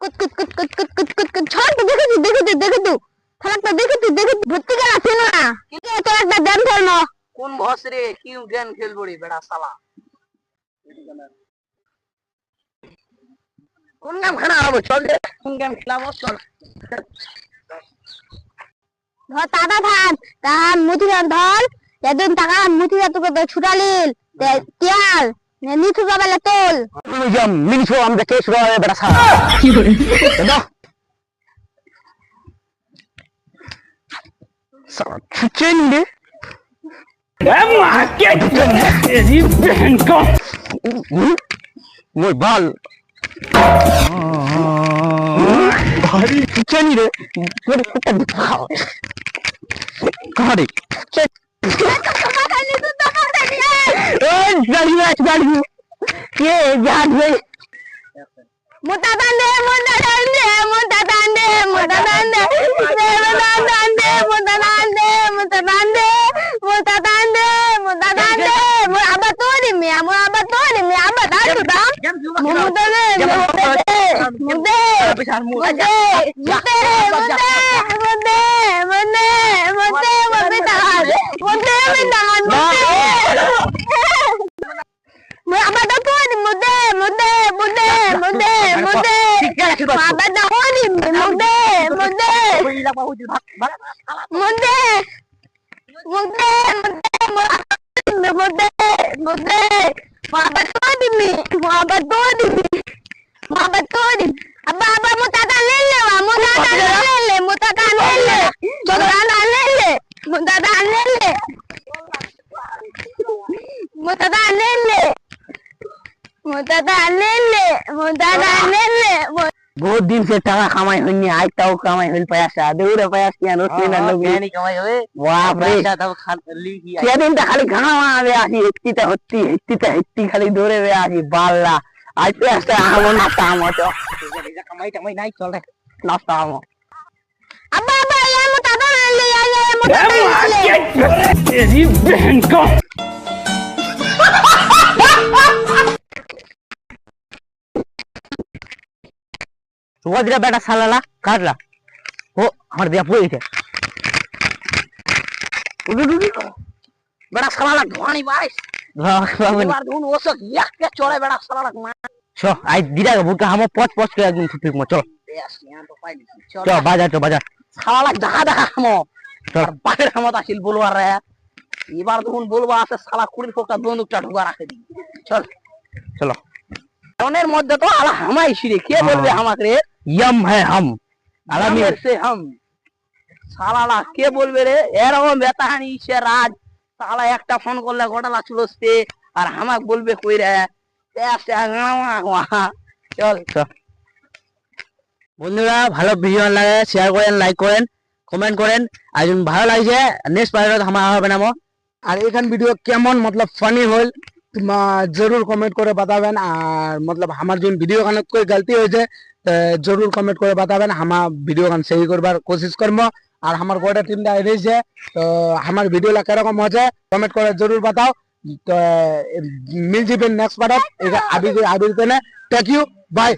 কুত কুত কুত কুত কুত কুত কুত কুত ছড় দেখো তো থালাটা দেখো তো ভর্তি গেল আছে না কি তো একটা গেম খেলনো কোন বস রে কি গেম খেলবো রে বেটা শালা কোন গেম খেলা হবে চল রে কোন গেম খেলাবো চল ধর টাকা থাক তার মুঠির ধর একদিন টাকা মুঠির তোকে ছুটালিল তিয়াল নিচু যাবে তোল জম মিনিছো আমরা কে শুরু হবে বেটা শালা কি করে দাদা শালা চিকেন রে क्या तेरी बहन का वो बाल भारी चनी रे मेरे कुत्ता दिखाओ कहां रे गाड़ी ये याद है मोटा दांडे मोटा दांडे मोटा दांडे मोटा दांडे मोटा दांडे मोटा दांडे मोटा दांडे मोटा दांडे मोटा दांडे अब तो नहीं मैं अब तो नहीं मैं अब बता दूंगा मोटा दांडे मोटे मोटे मोटे मोटे मोटे दांड मोटे दांड मैं अब तो नहीं मोटे मोटे मोटे मोटे मोटे अब तो नहीं मोटे मोटे मोटे मोटे मोटे मोटे अब मोटा का ले ले मोटा का ले ले मोटा का ले ले मोटा का ले ले मोटा का ले ले मोटा का ले ले मोटा का ले ले मोटा का ले ले बहुत दिन से টাকা কামাই হয়নি আজ তাও কামাই হইল পয়সা দেউরে পয়সা কি আনো না লোক नहीं কামাই হবে বাপ রে তাও খালি কি সেদিন তো খালি ঘামা আবে আসি হেত্তি খালি দৌড়ে বে আসি বাল্লা আজ তো একটা আমো না তামো তো কামাই নাই চলে নাস্তা আমো अब ये मोटा का ले ले ये मोटा का ले तेरी बहन को वो दिया बेटा साला काट ला ओ हमारे दिया पूरी थे बेटा साला धोनी बाइस बार धुन वो सब यक के चोरे बेटा साला चो आई दिदा के बुका हम पोच के एकदम ठीक में चलो चलो बाजार साला दहा हम चल बाहर हम तासिल बोलवा रे এবার ধুন বলবা আছে শালা কুড়ির ফোকটা বন্দুকটা ঢুকা রাখে দি চল চলো ওনের মধ্যে তো আলা হামাই শিরে কে বলবে আমাকে यम है हम आलमी से हम साला के बोलबे रे এরকম বেতাহানি সে রাজ সালা একটা ফোন করলে গোটালা চুলসতে আর আমাক বলবে কই রে চল বন্ধুরা ভালো ভিডিও লাগে শেয়ার করেন লাইক করেন কমেন্ট করেন আর যদি ভালো লাগছে নেক্সট পার্ট আমরা হবে নামো আর এখান ভিডিও কেমন मतलब ফানি হল जरूर कमेंट করে बताবেন আর मतलब আমার যখন ভিডিও গানে কোই গলতি হয়েছে जरूर कमेंट করে बताবেন আমার ভিডিও গান সহি করবার কোশিশ করব আর আমার গোটা টিমটা এসেছে তো আমার ভিডিওটা কিরকম হচ্ছে কমেন্ট করে जरूर बताओ তো মিল যাবেন নেক্সট পার্ট এটা আবি টেক ইউ বাই।